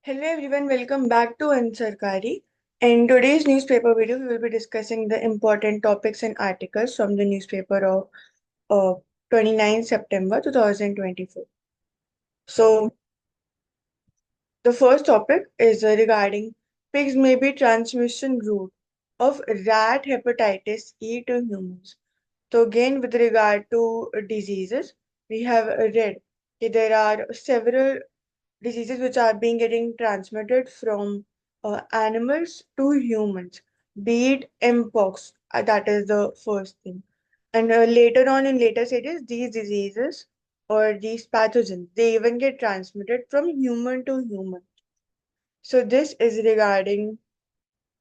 Hello everyone, welcome back to Ansarkari. In today's newspaper video, we will be discussing the important topics and articles from the newspaper of 29 September 2024. So, the first topic is regarding pigs may be transmission route of rat hepatitis E to humans. So, again, with regard to diseases, we have read that there are several diseases which are being getting transmitted from animals to humans, be it mpox, that is the first thing. And later on in later stages, these diseases or these pathogens, they even get transmitted from human to human. So this is regarding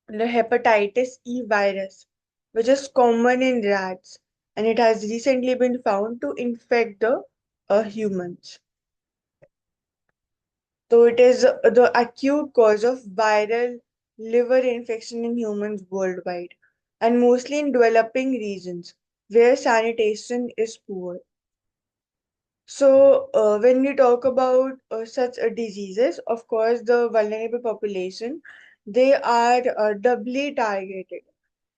the hepatitis E virus, which is common in rats, and it has recently been found to infect the humans. So it is the acute cause of viral liver infection in humans worldwide, and mostly in developing regions where sanitation is poor. So when we talk about such diseases, of course, the vulnerable population, they are doubly targeted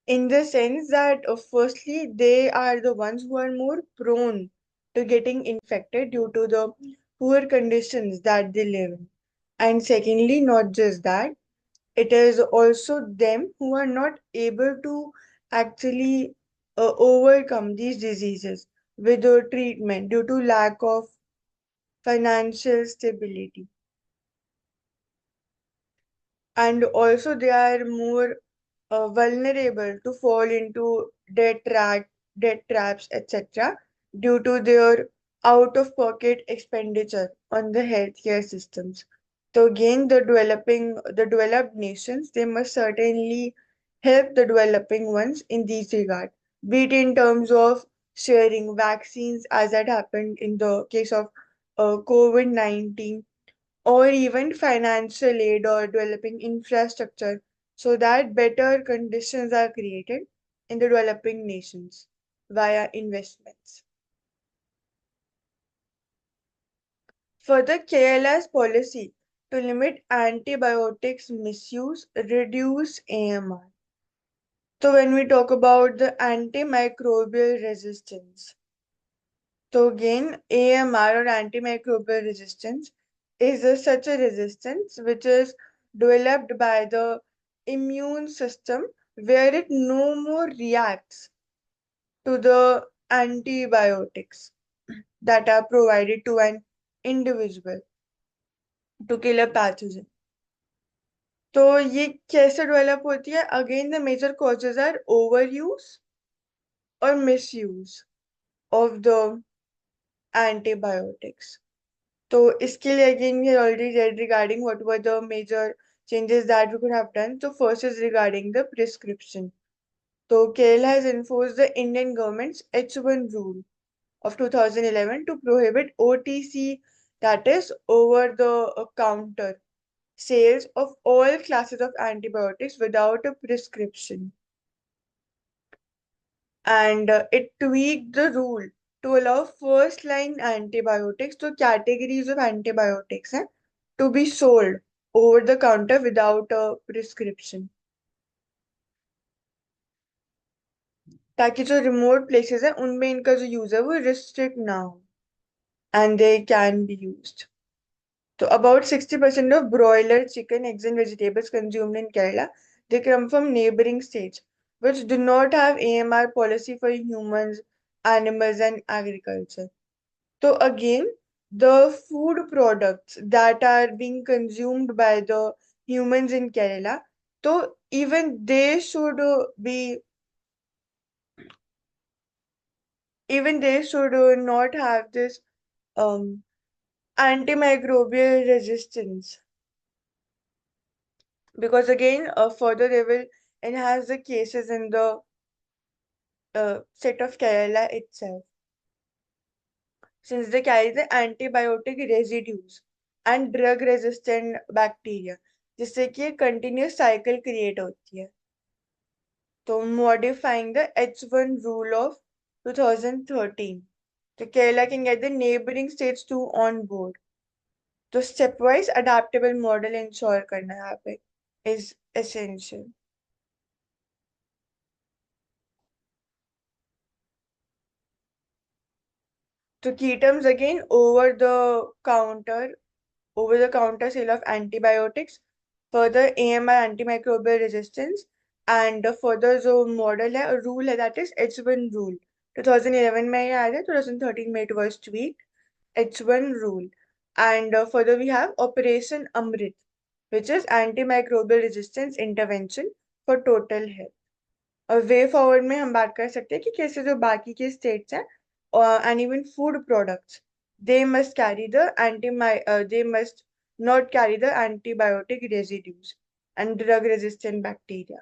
in the sense that firstly, they are the ones who are more prone to getting infected due to the poor conditions that they live in. And secondly, not just that, it is also them who are not able to actually overcome these diseases with the treatment due to lack of financial stability. And also, they are more vulnerable to fall into debt traps, etc., due to their out-of-pocket expenditure on the healthcare systems. So again, the developed nations, they must certainly help the developing ones in this regard, be it in terms of sharing vaccines, as that happened in the case of COVID-19, or even financial aid or developing infrastructure so that better conditions are created in the developing nations via investments. Further, Kerala's policy to limit antibiotics misuse reduce AMR. So when we talk about the antimicrobial resistance, so again, AMR or antimicrobial resistance is such a resistance which is developed by the immune system where it no more reacts to the antibiotics that are provided to an individual to kill a pathogen. तो ये कैसे develop होती है? Again, the major causes are overuse or misuse of the antibiotics. So इसके लिए again we already read regarding what were the major changes that we could have done. So first is regarding the prescription. So Kerala has enforced the Indian government's H1 rule of 2011 to prohibit OTC, that is over the counter sales of all classes of antibiotics without a prescription. And it tweaked the rule to allow first line antibiotics, so categories of antibiotics to be sold over the counter without a prescription, ताकि जो remote places है उनमें इनका जो use है वो restrict ना हो and they can be used. So about 60% of broiler chicken, eggs and vegetables consumed in Kerala, they come from neighboring states which do not have AMR policy for humans, animals and agriculture. So again, the food products that are being consumed by the humans in Kerala, so even they should not have this um, antimicrobial resistance, because again, further they will enhance the cases in the set of Kerala itself, since they carry the antibiotic residues and drug resistant bacteria, जिससे कि continuous cycle create होती है. तो modifying the H1 rule of 2013, so Kerala can get the neighboring states too on board. तो step wise adaptable model ensure करना यहाँ पे is essential. तो key terms again, over the counter sale of antibiotics, further AMR antimicrobial resistance, and further जो model है rule है that is H1 rule. 2011 में ये आया था, 2013 में it was tweaked. H1 rule. And further we have Operation Amrit, which is antimicrobial resistance intervention for total health. और way forward में हम बात कर सकते हैं कि कैसे जो बाकी के स्टेट्स हैं and even food products, they must carry the they must not carry the antibiotic residues and drug resistant bacteria.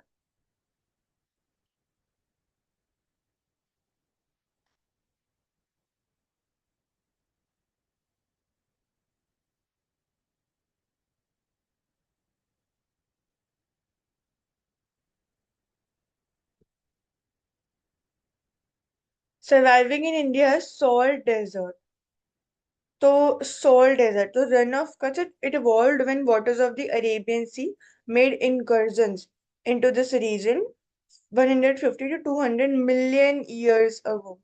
Surviving in India's salt desert. So salt desert, the run of Kutch, it evolved when waters of the Arabian Sea made incursions into this region 150 to 200 million years ago.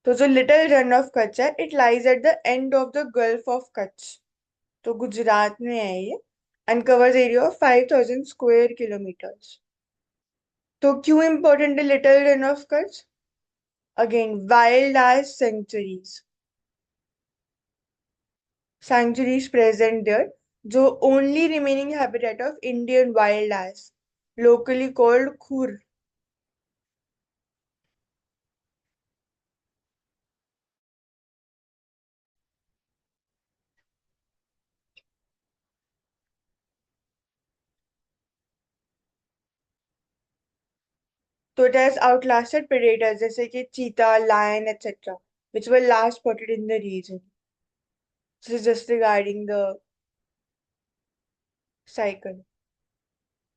तो जो little run of Kutch है, it lies at the end of the gulf of Kutch. तो गुजरात में है ये, and covers area of 5000 square kilometres. तो क्यों important है little run of Kutch? Again wild life sanctuaries present there, जो only remaining habitat of Indian wildlife, locally called khur. So it has outlasted predators जैसे कि cheetah, lion, etc., which were last spotted in the region. This is just regarding the cycle.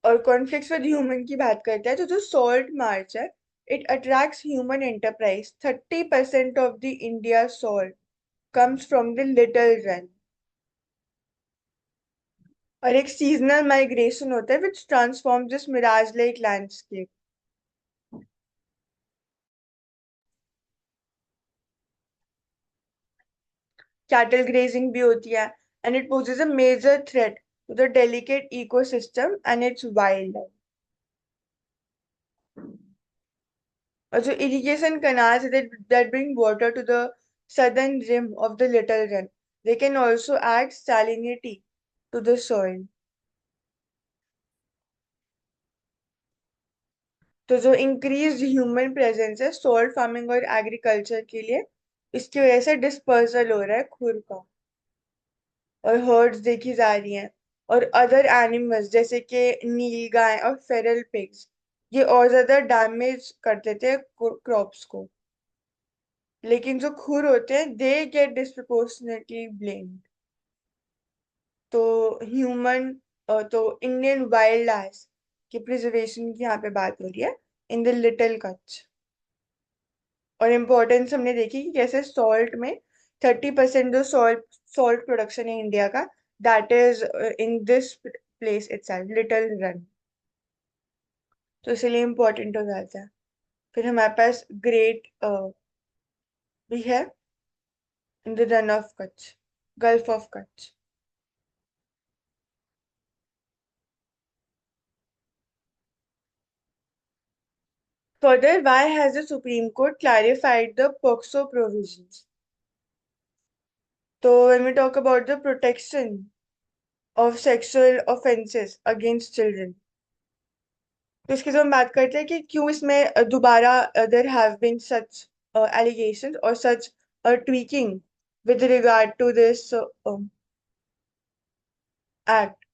और conflicts with human की बात करते हैं तो जो salt marsh है, it attracts human enterprise. 30% of the India salt comes from the little Rann. और एक सीजनल माइग्रेशन होता है which transform this mirage like landscape. Cattle grazing भी होती है, and it poses a major threat to the delicate ecosystem and its wildlife. और जो irrigation canals that bring water to the southern rim of the Little Run, they can also add salinity to the soil. तो जो increased human presence है salt farming और agriculture के लिए, इसकी वजह से dispersal हो रहा है खुर का, और herds देखी जा रही हैं. और other animals जैसे कि नीलगाय और feral pigs, ये और ज्यादा डैमेज कर देते हैं क्रॉप्स को. लेकिन जो खुर होते हैं दे गेट डिस्प्रपोर्शनेटली ब्लेम्ड. तो ह्यूमन तो इंडियन वाइल्ड लाइफ की प्रिजर्वेशन की यहाँ पे बात हो रही है इन द लिटिल कच्छ. और इम्पोर्टेंस हमने देखी कि कैसे सॉल्ट में 30% जो सॉल्ट सॉल्ट प्रोडक्शन है इंडिया का, that is in this place itself, little run. तो इसलिए इम्पोर्टेंट हो जाता है. फिर हमारे पास ग्रेट भी है in the run of Kutch, gulf of Kutch. Further, why has the Supreme Court clarified the POCSO provisions? So, when we talk about the protection of sexual offences against children, तो इसकी जो हम बात करते हैं कि क्यों इसमें दोबारा there have been such allegations or such tweaking with regard to this act.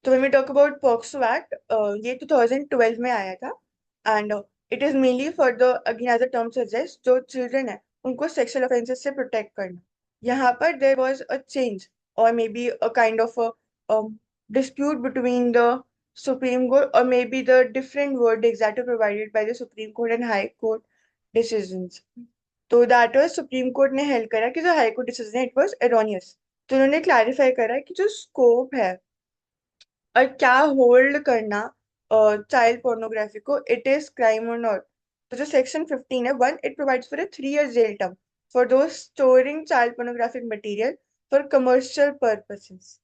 तो when we talk about POCSO Act, ये 2012 में आया था, and it is mainly for the, again as the term suggests, जो children है उनको sexual offences से protect करना. यहाँ पर there was a change or maybe a kind of a dispute between the Supreme Court or maybe the different verdicts that are provided by the Supreme Court and High Court decisions. तो that was supreme court ने held करा कि जो high court decision है it was erroneous. तो उन्होंने clarify करा कि जो स्कोप है और क्या होल्ड करना चाइल्ड पोर्नोग्राफी को, इट इज क्राइम और नॉट। तो जो सेक्शन 15 है, one, it provides for a 3 year jail term for those storing child pornographic material for commercial purposes.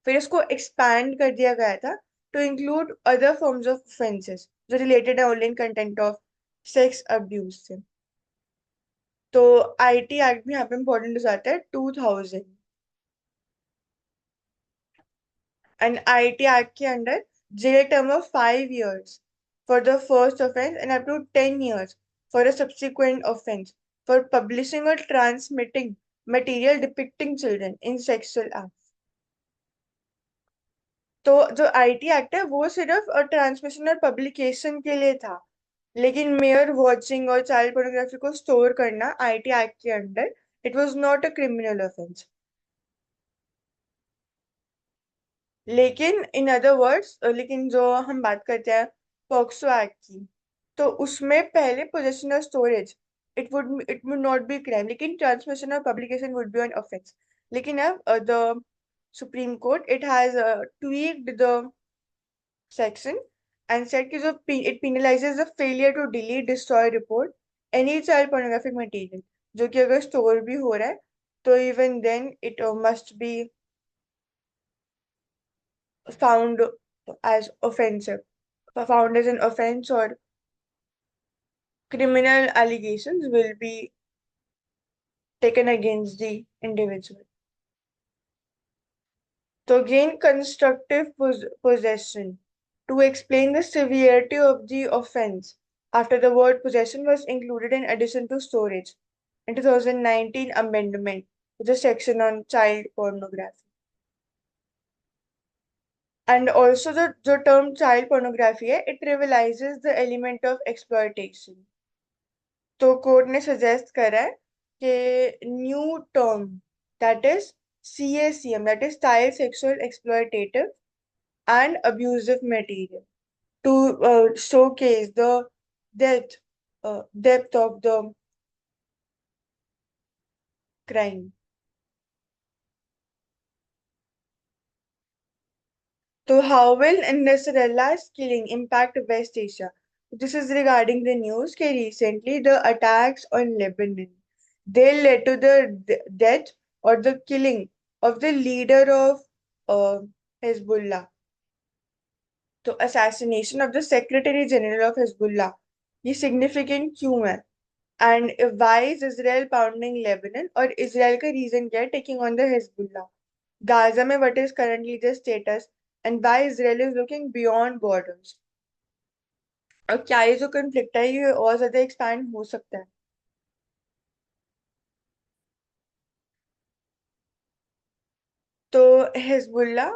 फिर इसको एक्सपैंड कर दिया गया था to include other forms of offences जो रिलेटेड है online content of sex abuse से। तो आईटी एक्ट भी यहाँ पे इंपॉर्टेंट हो जाता है 2000। एंड आईटी एक्ट के under jail term of 5 years for the first offence and up to 10 years for a subsequent offence for publishing और transmitting material depicting children in sexual act. तो जो आईटी एक्ट है वो सिर्फ transmission और publication के लिए था, लेकिन मेयर वॉचिंग और चाइल्ड पोर्नोग्राफी को स्टोर करना आईटी एक्ट के under it was not a criminal offence. लेकिन इन अदर वर्ड्स, लेकिन जो हम बात करते हैं पॉक्सो एक्ट की, तो उसमें पहले पोजेशन और storage it would not be crime, लेकिन ट्रांसमिशन और publication would be an offence. लेकिन अब the supreme court it has tweaked the section and said कि जो it penalizes the failure to delete, destroy, report any child pornographic material, जो कि अगर store भी हो रहा है तो even then it must be found as offensive, found as an offense, or criminal allegations will be taken against the individual. To gain constructive possession, to explain the severity of the offense, after the word possession was included in addition to storage in 2019 amendment to the section on child pornography. And also the term child pornography है, it trivializes the element of exploitation. तो court ने suggest करा है कि new term that is CACM, that is child sexual exploitative and abusive material, to showcase the depth depth of the crime. So how will Nasralla's killing impact West Asia? This is regarding the news that recently the attacks on Lebanon, they led to the death or the killing of the leader of uh, Hezbollah. तो assassination of the Secretary General of Hezbollah, ये significant क्यों है? And why is Israel pounding Lebanon, और Israel का reason क्या है taking on the Hezbollah? Gaza में what is currently the status, and why Israel is looking beyond borders? और क्या ये जो conflict है ये और ज्यादा expand हो सकता है? तो हिजबुल्ला,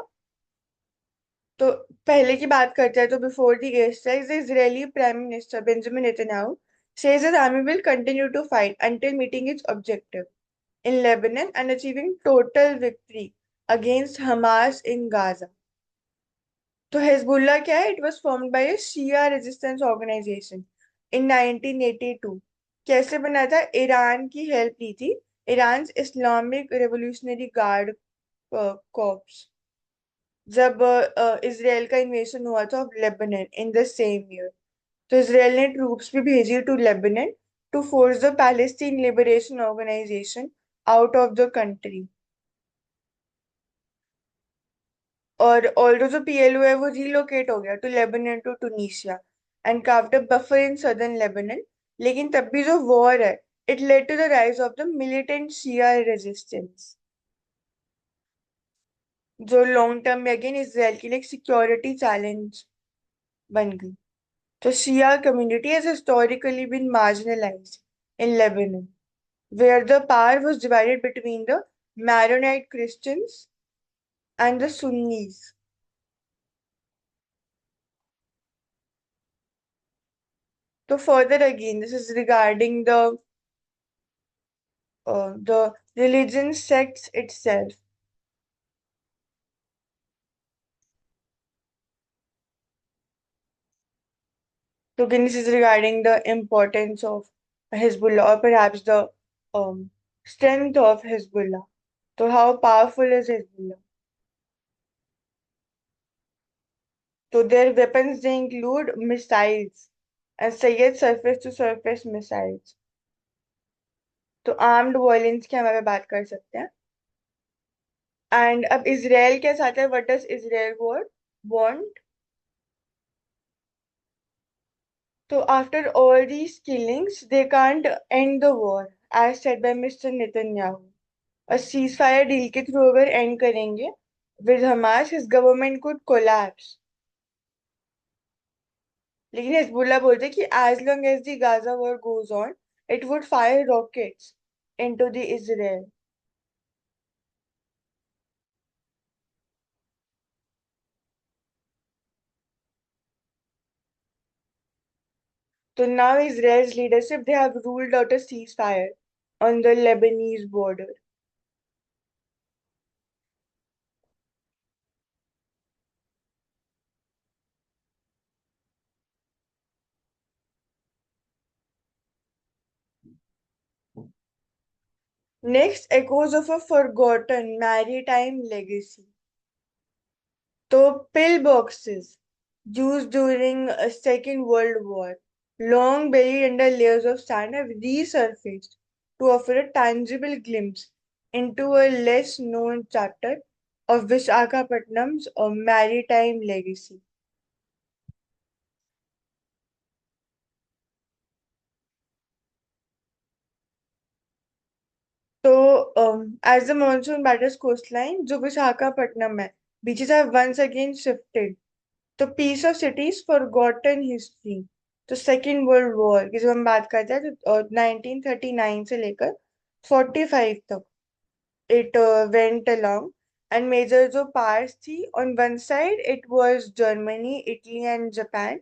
तो पहले की बात करते हैं तो before the air strikes the Israeli prime minister Benjamin Netanyahu says his army will continue to fight until meeting its objective in Lebanon and achieving total victory against Hamas in Gaza. तो Hezbollah क्या है? It was formed by a Shia resistance organisation in 1982। कैसे बना था? Iran की help ली थी, Iran Islamic Revolutionary Guard Corps, जब इसराइल का इन्वेशन हुआ था of Lebanon in the same year. तो इसराइल ने ट्रूप्स भी भेजी to Lebanon to force the Palestine Liberation Organisation out of the country. और ऑल्दो जो PLO है वो रिलोकेट हो गया to Lebanon to Tunisia and carved a buffer in southern Lebanon. लेकिन तब भी जो वॉर है it led to the rise of the militant Shia resistance, जो लॉन्ग टर्म में अगेन इसराइल के लिए एक सिक्योरिटी चैलेंज बन गई। The Shia community has historically been marginalized in Lebanon, where the power was divided between the Maronite Christians and the Sunnis. So further again, this is regarding the religion sects itself. So again, this is regarding the importance of Hezbollah, or perhaps the strength of Hezbollah. So, how powerful is Hezbollah? So, their weapons they include missiles and Sayed surface to surface missiles. तो armed violence की हमारे बात कर सकते हैं. And अब Israel के साथ है. What does Israel want? So after all these killings, they can't end the war, as said by Mr. Netanyahu. A ceasefire deal के थ्रू अगर end करेंगे with Hamas, his government could collapse. लेकिन Hezbollah बोलते कि as long as the Gaza war goes on, it would fire rockets into the Israel. So now Israel's leadership, they have ruled out a ceasefire on the Lebanese border. Next, echoes of a forgotten maritime legacy. So, pillboxes used during a Second World War, long buried under layers of sand, have resurfaced to offer a tangible glimpse into a less known chapter of Visakhapatnam's maritime legacy. So, as the monsoon batters coastline, जो विशाखापट्टनम है, beaches have once again shifted. तो piece of cities forgotten history. तो second world war की जब हम बात करते हैं तो 1939 से लेकर 45 तक it went along. And major जो पार्ट्स थी, on one side it was Germany, Italy and Japan,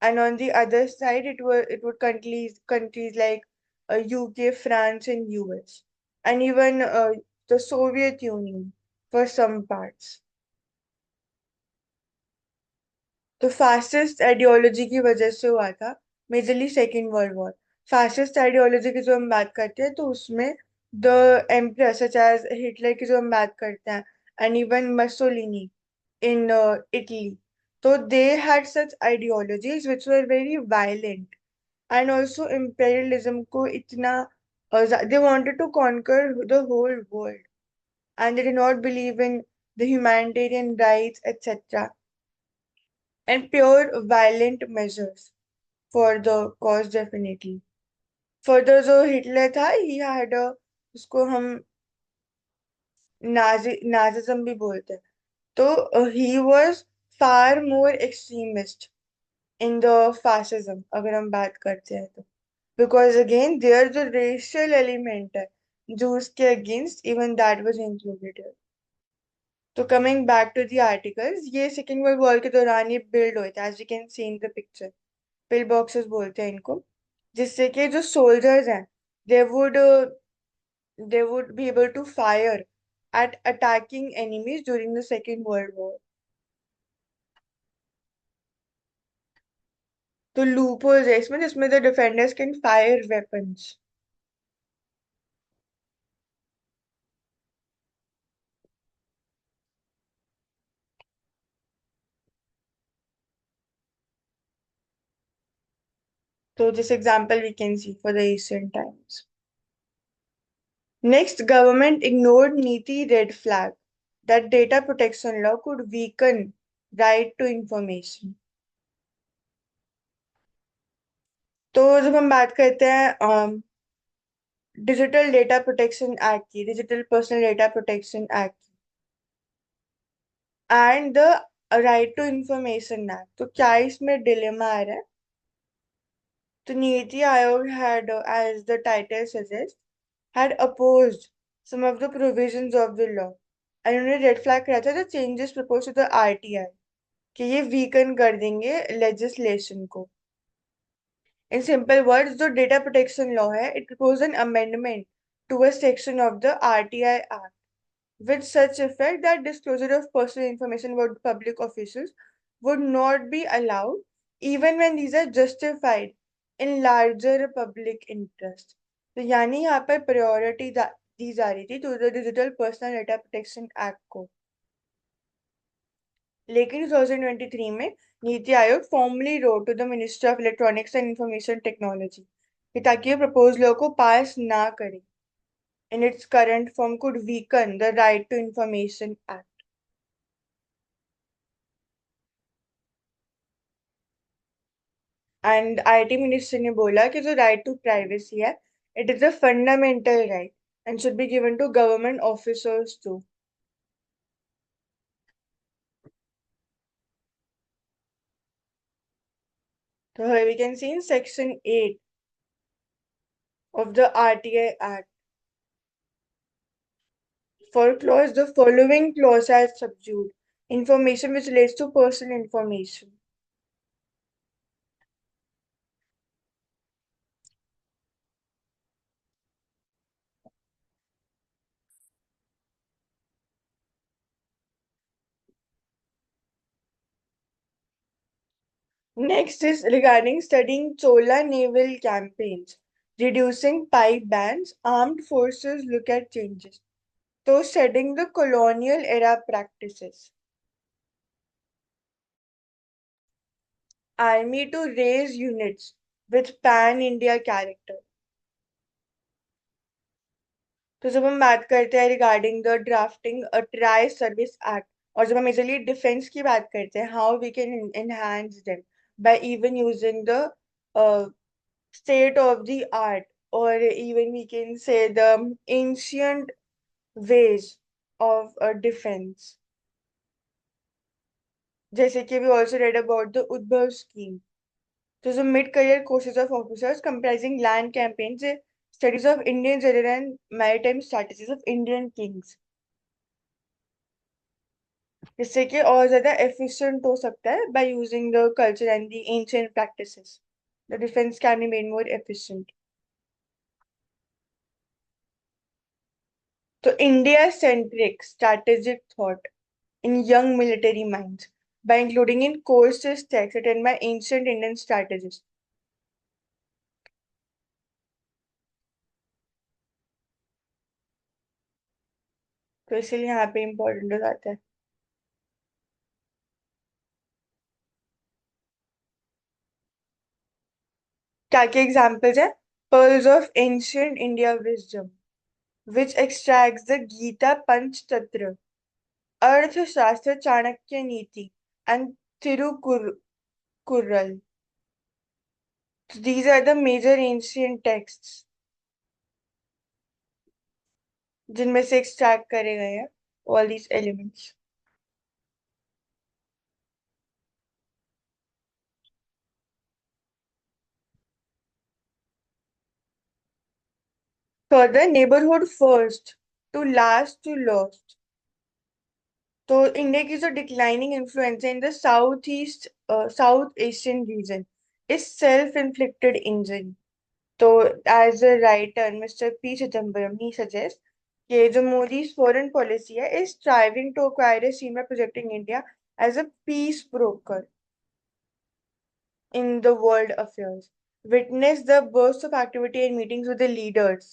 and on the other side it would countries like UK, France and US, and even the Soviet Union for some parts. तो fascist ideology की वजह से हुआ था, majorly second world war. Fascist ideology की जो हम बात करते हैं तो उसमें the emperor such as Hitler की जो हम बात करते हैं, and even Mussolini in Italy. तो they had such ideologies which were very violent, and also imperialism को इतना they wanted to conquer the whole world, and they did not believe in the humanitarian rights etc, and pure violent measures for the cause definitely. Further जो Hitler था, he had a, उसको हम Nazism भी बोलते हैं. तो he was far more extremist in the fascism अगर हम बात करते हैं तो, because again there जो racial element है जो उसके against, even that was included here. तो coming back to the articles, ये सेकेंड वर्ल्ड वॉर के दौरान ये बिल्ड हुए थे, as you can see in the picture. Pillboxes बोलते हैं इनको, जिससे कि जो सोल्जर्स हैं they would they would be able to fire at attacking enemies during the Second world War. तो लूपहोल्स है इसमें जिसमें the defenders can fire weapons. तो this example we can see for the recent times. Next, government ignored नीति red flag that data protection law could weaken right to information. तो जब हम बात करते हैं डिजिटल डेटा प्रोटेक्शन एक्ट की, digital personal data protection act and the right to information act, तो क्या इसमें डिलेमा आ रहा है? तो NITI Aayog had, as the title suggests, had opposed some of the provisions of the law, and उन्होंने red flag करा था the changes propose to the RTI कि ये वीकन कर देंगे लेजिस्लेशन को. In simple words, जो data protection law है, it proposed an amendment to a section of the RTI Act with such effect that disclosure of personal information about public officials would not be allowed even when these are justified in larger public interest. तो यानी यहाँ पर priority दी जा रही थी to the digital personal data protection act को। लेकिन 2023 में NITI Aayog formally wrote to the ministry of electronics and information technology कि ताकि ये प्रपोज लॉ को पास ना करे in its current form could weaken the Right to Information Act. And IT minister ने बोला कि जो राइट टू प्राइवेसी है it is a fundamental right and should be given to government officers too. So here we can see in section 8 of the RTI Act for clause the following clause as subdued information which relates to personal information. Next is regarding studying Chola naval campaigns, reducing pipe bans, armed forces look at changes. So studying the colonial era practices. Army to raise units with pan-India character. तो जब हम बात करते हैं regarding the drafting a tri service act और जब हम easily defence की बात करते हैं how we can enhance them by even using the state of the art or even we can say the ancient ways of defense. जैसे कि we also read about the Udbhav scheme. So the mid-career courses of officers comprising land campaigns, studies of Indian general and maritime strategies of Indian kings. जिससे कि और ज्यादा efficient हो सकता है by using the culture and the ancient practices. The defense can be made more efficient. So India-centric strategic thought in young military minds by including in courses texts written by ancient Indian strategists. तो इसलिए यहाँ पे important हो जाता है। क्या क्या examples है? Pearls of ancient India wisdom, which extracts the Gita Panchtatra, Arthashastra Chanakya Niti, and Thirukural. So these are the major ancient texts जिनमें से extract करे गए हैं all these elements. Further, neighborhood first to last to lost. तो India की जो declining influence है in the South Asian region is self inflicted injury. तो as a writer mister P Chidambaram he suggest कि जो मोदी's foreign policy है is striving to acquire a seam by projecting India as a peace broker in the world affairs. Witness the burst of activity and meetings with the leaders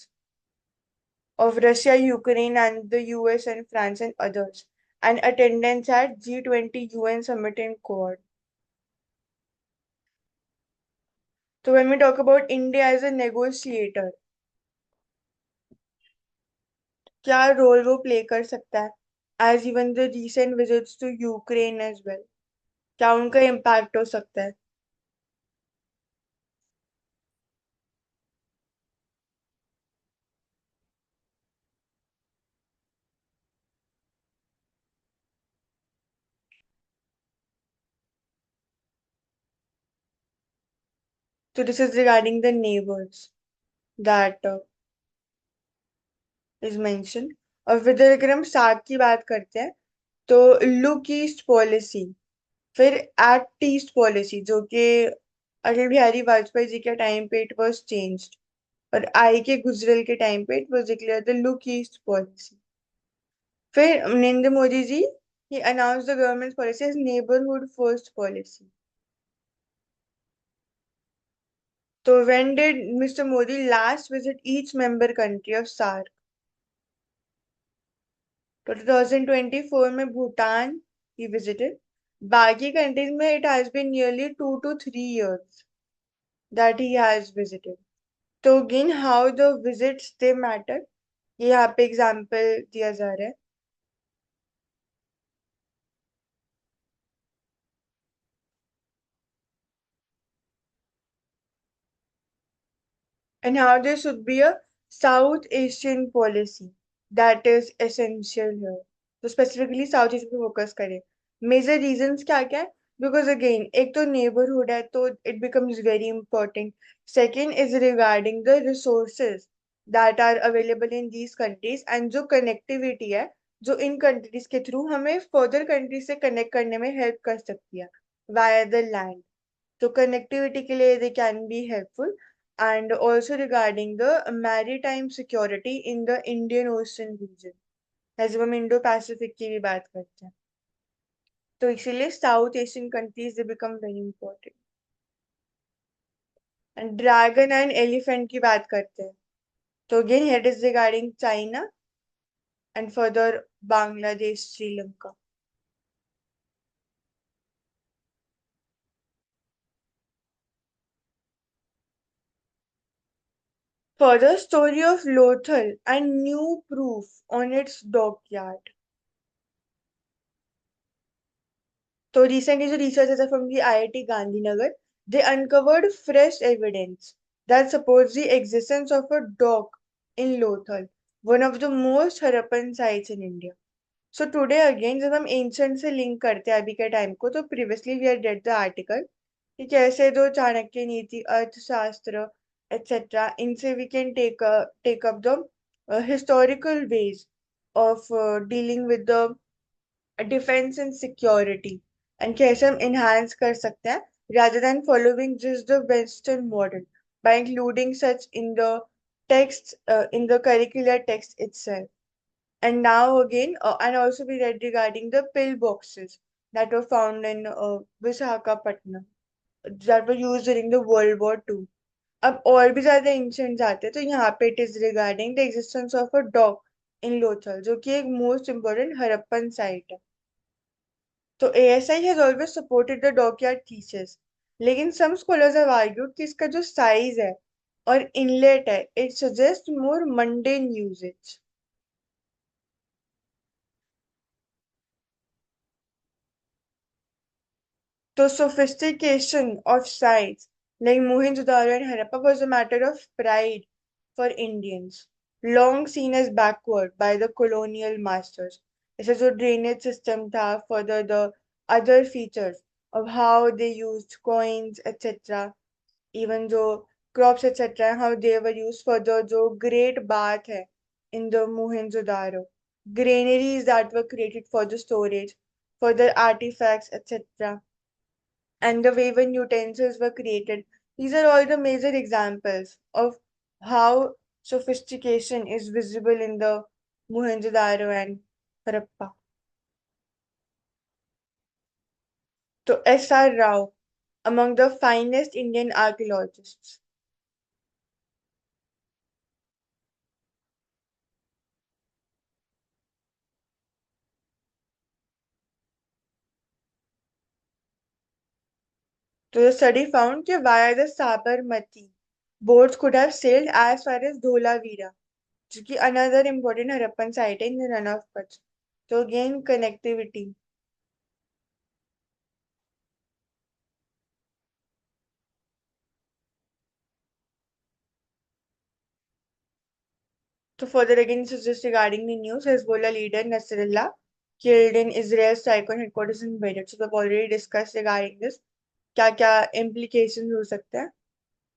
of Russia, Ukraine, and the US and France and others, and attendance at G20 UN summit in Quad. So when we talk about India as a negotiator, क्या role वो play कर सकता है? As even the recent visits to Ukraine as well, क्या उनका impact हो सकता है? So this is regarding the neighbors that is mentioned. और फिर अगर हम साथ की बात करते हैं तो लुक ईस्ट पॉलिसी, फिर एक्ट ईस्ट पॉलिसी जो कि अटल बिहारी वाजपेयी जी के टाइम पे इट वाज चेंज्ड और आई के गुजरल के टाइम पे it was declare the look east policy. फिर Narendra Modi ji he announced the government's policy as neighborhood first policy. So when did Mr. Modi last visit each member country of SAARC? तो 2024 में Bhutan he visited. बाकी countries में it has been nearly 2 to 3 years that he has visited. तो again how the visits they matter. ये यहाँ पे example दिया जा रहा है. And how there should be a South Asian policy that is essential here. तो specifically South Asia पे focus करें. Major reasons क्या क्या है? Because again, एक तो neighborhood है तो it becomes very important. Second is regarding the resources that are available in these countries and जो connectivity है जो इन countries के through हमें further countries से connect करने में help कर सकती है via the land. So connectivity के लिए they can be helpful and also regarding the maritime security in the Indian Ocean region. जैसे हम इंडो पैसिफिक की भी बात करते हैं तो इसीलिए south Asian countries they become very important. And dragon and elephant की बात करते हैं तो again here is regarding China and further Bangladesh Sri Lanka. Further story of Lothal and new proof on its dockyard. So recently, the researchers from the IIT Gandhinagar, they uncovered fresh evidence that supports the existence of a dock in Lothal, one of the most Harappan sites in India. So today again, जब हम ancient से link करते हैं अभी के time को, तो previously we had read the article कि कैसे दो चाणक्य नीति, अर्थशास्त्र, etc. इनसे we can take up the historical ways of dealing with the defence and security and कैसे हम enhance कर सकते हैं rather than following just the western model by including such in the text in the curricular text itself. And now again and also we read regarding the pill boxes that were found in Visakhapatnam that were used during the World War II. अब और भी ज्यादा ancient आते हैं तो यहाँ पे it is regarding the existence of a dock in Lothal जो कि एक मोस्ट इम्पोर्टेंट हड़प्पन साइट है. तो ASI has always supported the dockyard thesis. लेकिन some scholars have argued कि इसका जो size है और inlet है, it suggests more mundane usage. The sophistication of sites like Mohenjo-daro and Harappa was a matter of pride for Indians, long seen as backward by the colonial masters. जैसे जो drainage system था, further the other features of how they used coins, etc. even though crops etc. how they were used for the जो great bath है in the Mohenjo-daro, granaries that were created for the storage, for the artifacts etc. and the way when utensils were created. These are all the major examples of how sophistication is visible in the Mohenjo-daro and Harappa. So S.R. Rao, among the finest Indian archaeologists. So the study found that via the Sabarmati, boats could have sailed as far as Dholavira, which is another important Harappan site in the run of Kutch. So again, connectivity. So further again, this is just regarding the news. Hezbollah leader Nasrallah killed in Israel's Tycoon headquarters in Beirut. So we've already discussed regarding this. क्या implications हो सकते हैं?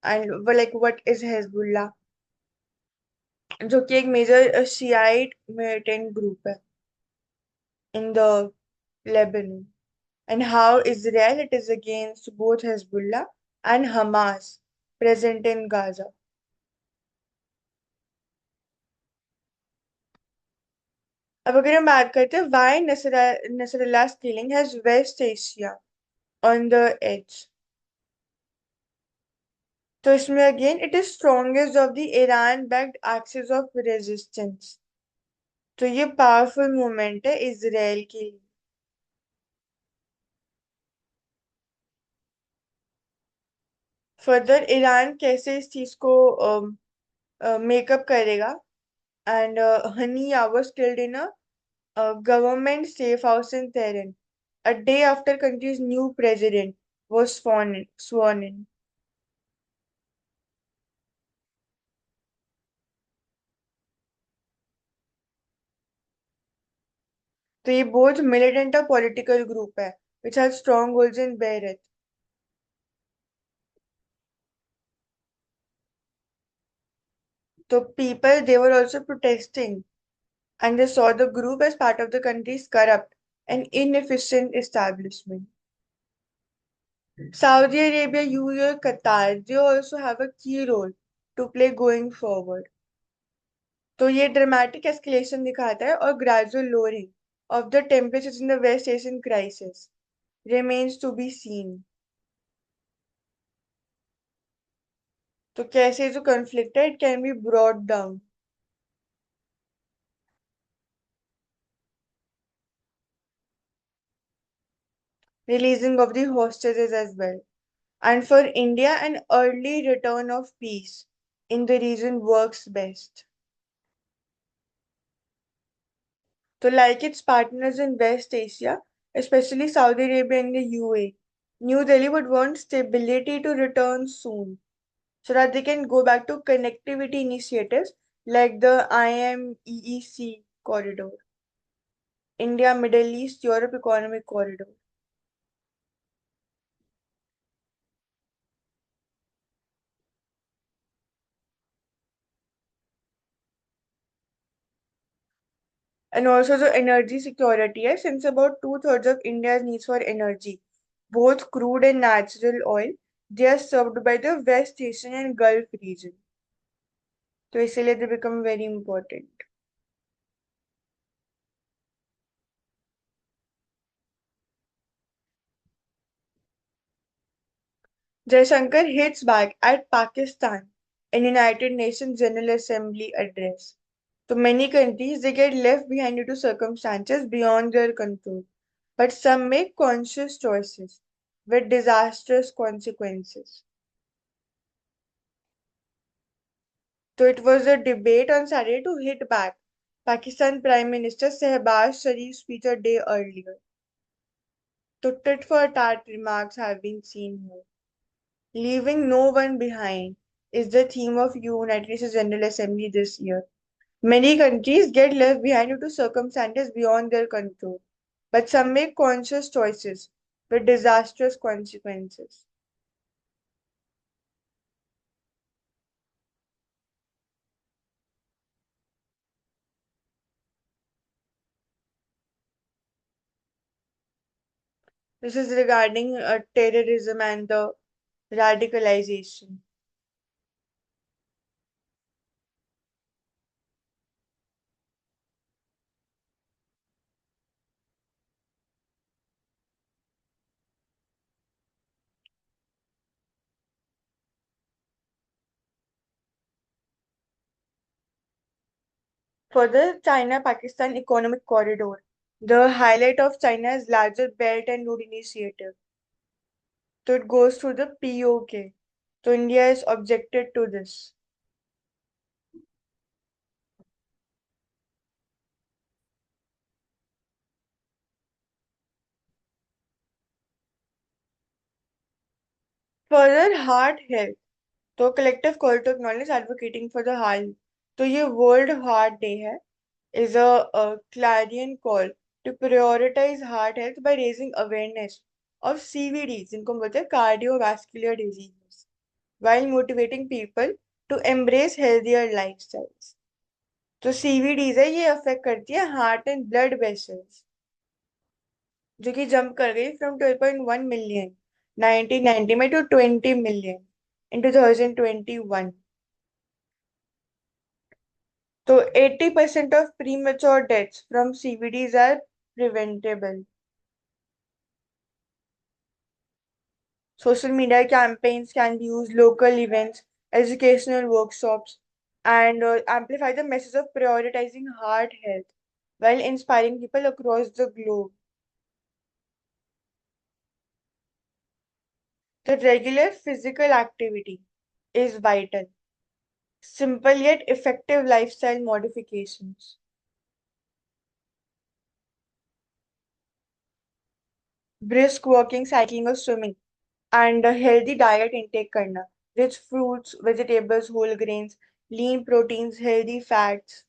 And like what is Hezbollah? जो कि एक major शियाइट militant group है in the Lebanon. And how Israel it is against both Hezbollah and Hamas present in Gaza. अब अगर हम बात करते हैं why Nasrallah's killing has West Asia on the edge. तो इसमें again it is strongest of the Iran backed axis of resistance. तो ये पावरफुल मूवमेंट है इसराइल के लिए। फर्दर ईरान कैसे इस चीज को मेकअप करेगा? And honey was killed in a government safe house in Tehran a day after country's new president was sworn in. तो ये बोथ militant और political group है which has strongholds in Beirut. So people they were also protesting and they saw the group as part of the country's corrupt and inefficient establishment. Saudi Arabia, UAE, और Qatar they also have a key role to play going forward. तो ये dramatic escalation दिखाता है और gradual lowering of the temperature in the West Asian crisis remains to be seen. तो कैसे जो conflict है it can be brought down. Releasing of the hostages as well. And for India, an early return of peace in the region works best. So, like its partners in West Asia, especially Saudi Arabia and the UAE, New Delhi would want stability to return soon so that they can go back to connectivity initiatives like the IMEEC corridor, India Middle East Europe Economic Corridor. And also the energy security, since about two-thirds of India's needs for energy, both crude and natural oil, they are served by the West Asian and Gulf region. तो इसीलिए they become very important. Jaishankar hits back at Pakistan in United Nations General Assembly address. So many countries they get left behind due to circumstances beyond their control, but some make conscious choices with disastrous consequences. So it was a debate on Saturday to hit back Pakistan Prime Minister Shehbaz Sharif's speech a day earlier. So tit for tat remarks have been seen here. Leaving no one behind is the theme of United Nations General Assembly this year. Many countries get left behind due to circumstances beyond their control, but some make conscious choices with disastrous consequences. This is regarding terrorism and the radicalization. For the China-Pakistan Economic Corridor, the highlight of China's larger Belt and Road Initiative. So it goes through the POK. So India is objected to this. Further, heart health. तो collective call to acknowledge advocating for the heart. तो ये World Heart Day है is a clarion call to prioritize heart health by raising awareness of CVDs, जिनको हम बोलते हैं cardiovascular diseases, while motivating people to embrace healthier lifestyles. जो सीवीडीज है ये अफेक्ट करती है हार्ट एंड ब्लड वेसल्स, जो कि जंप कर गई फ्रॉम 12.1 मिलियन 1990 में टू 20 मिलियन इन 2021। तो 80% of premature deaths from CVDs are preventable. Social media campaigns can use local events, educational workshops, and amplify the message of prioritizing heart health while inspiring people across the globe. The regular physical activity is vital. Simple yet effective lifestyle modifications. Brisk walking, cycling, or swimming, and a healthy diet intake करना. Rich fruits, vegetables, whole grains, lean proteins, healthy fats.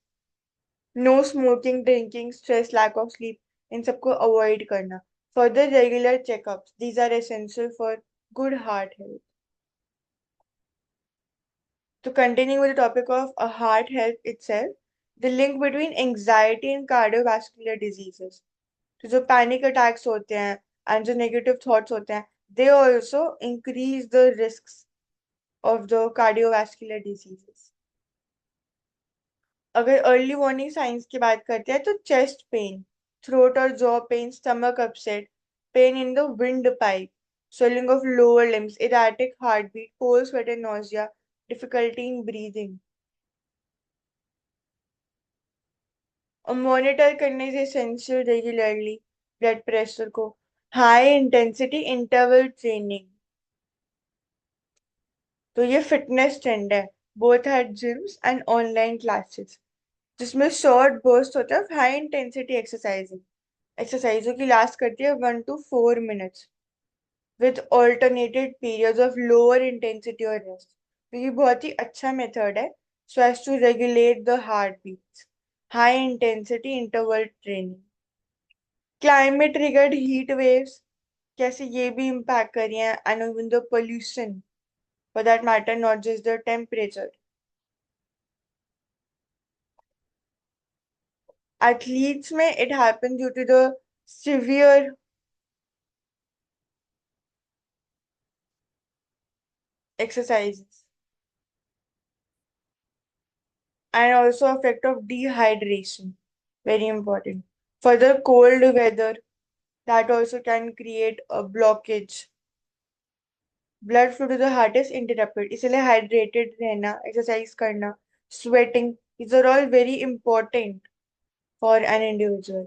No smoking, drinking, stress, lack of sleep, इन सबको avoid करना. Further regular checkups. These are essential for good heart health. To continue with the topic of heart health itself, the link between anxiety and cardiovascular diseases. तो जो panic attacks होते हैं and जो negative thoughts होते हैं they also increase the risk of the cardiovascular diseases. अगर early warning science की बात करते हैं तो चेस्ट पेन, थ्रोट और jaw pen, stomach upset, pain in the wind pipe, swelling of lower limbs, erratic heartbeat, cold sweat and nausea, difficulty in breathing. और monitor करने से एसेंशियल रेगुलरली ब्लड प्रेशर को. High intensity interval training. तो ये fitness trend है both at gyms and online classes, जिसमें short burst होता है हाई इंटेंसिटी एक्सरसाइजिंग. एक्सरसाइजों की लास्ट करती है 1 to 4 minutes with alternated periods of lower intensity और रेस्ट. तो ये बहुत ही अच्छा मेथड है so as to regulate the heart beats. High intensity interval training. Climate triggered heat waves कैसे ये भी इम्पैक्ट कर रही हैं and even the pollution for that matter, not just the temperature. Athletes may it happen due to the severe exercises and also effect of dehydration. Very important. Further cold weather that also can create a blockage. Blood flow to the heart is interrupted. इसलिए hydrated रहना, exercise करना, sweating, these are all very important for an individual.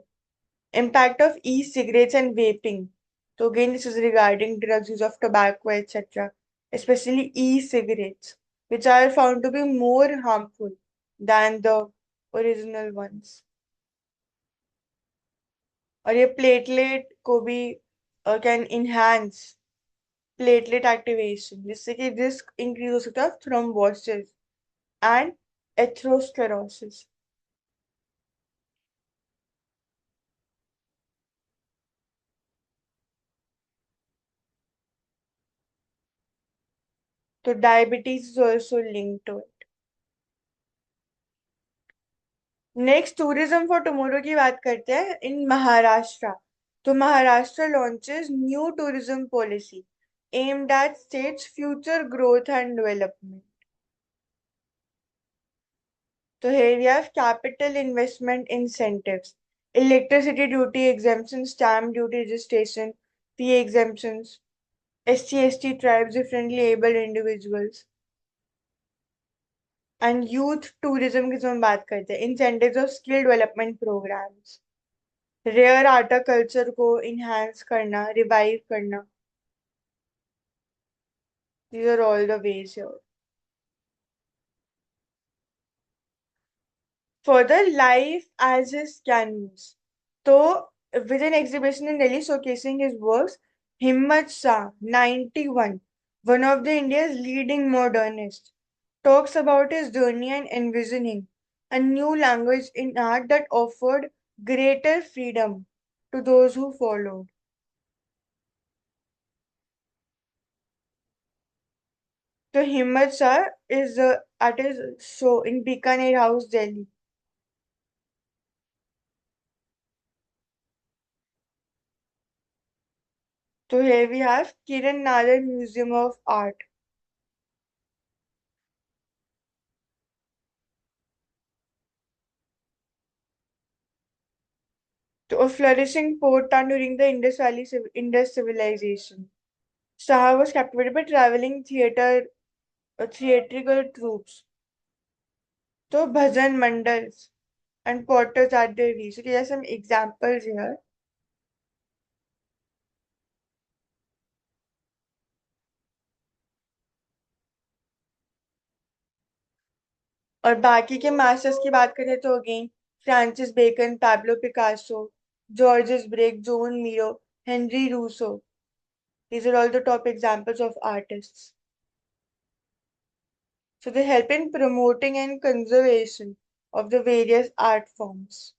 Impact of e-cigarettes and vaping. So again, this is regarding drugs use of tobacco, etc. Especially e-cigarettes, which are found to be more harmful than the original ones. और ये platelet को भी can enhance platelet activation जिससे कि risk increase हो सकता है thrombosis and atherosclerosis. तो diabetes is also linked to. Next tourism for tomorrow की बात करते हैं इन महाराष्ट्र. तो Maharashtra launches new tourism policy aimed at state's future growth and development. तो here we have capital investment incentives, electricity duty exemption, stamp duty registration, fee exemptions, SC/ST tribes, differently abled individuals, and youth tourism की जो हम बात करते हैं incentives of skill development programs. Rare art culture को enhance करना, revive करना. These are all the ways here. Further, life as his canvas. So, with an exhibition in Delhi showcasing his works, Himmat Shah, 91, one of the India's leading modernists, talks about his journey and envisioning a new language in art that offered greater freedom to those who followed. So Himmat Shah is at his show in Bikaner House, Delhi. So here we have Kiran Nalar Museum of Art. So a flourishing port town during the Indus Valley Indus civilization. Saha was captivated by traveling theatrical troupes. So bhajan mandals and potters at their wheel. So there are some examples here. और बाकी के masters की बात करें तो again Francis Bacon, Pablo Picasso, Georges Braque, Joan Miro, Henri Rousseau. These are all the top examples of artists. So they help in promoting and conservation of the various art forms.